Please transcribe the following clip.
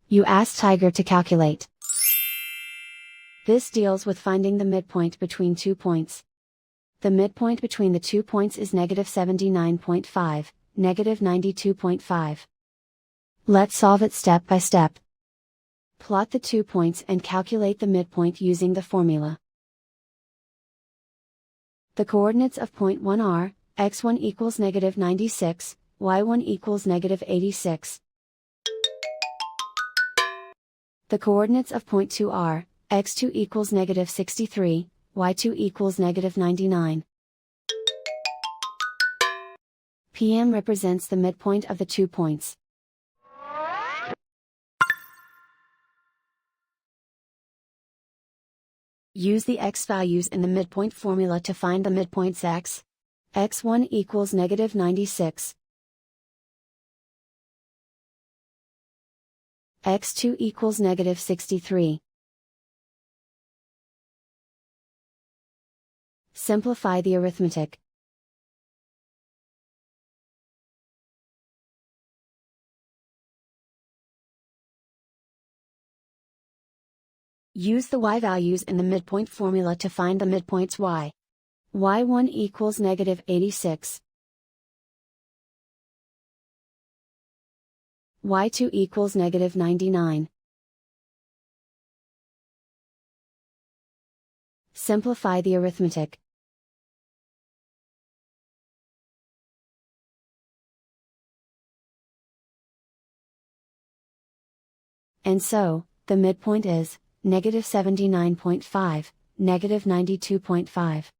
You ask Tiger to calculate. This deals with finding the midpoint between 2 points. The midpoint between the 2 points is -79.5, -92.5. Let's solve it step by step. Plot the 2 points and calculate the midpoint using the formula. The coordinates of point 1 are, x1 equals -96, y1 equals -86. The coordinates of point 2 are, x2 equals -63, y2 equals -99. PM represents the midpoint of the 2 points. Use the x values in the midpoint formula to find the midpoints x. x1 equals -96. x2 equals -63. Simplify the arithmetic. Use the y values in the midpoint formula to find the midpoints y. y1 equals -86. y2 equals -99. Simplify the arithmetic. And so, the midpoint is -79.5, -92.5.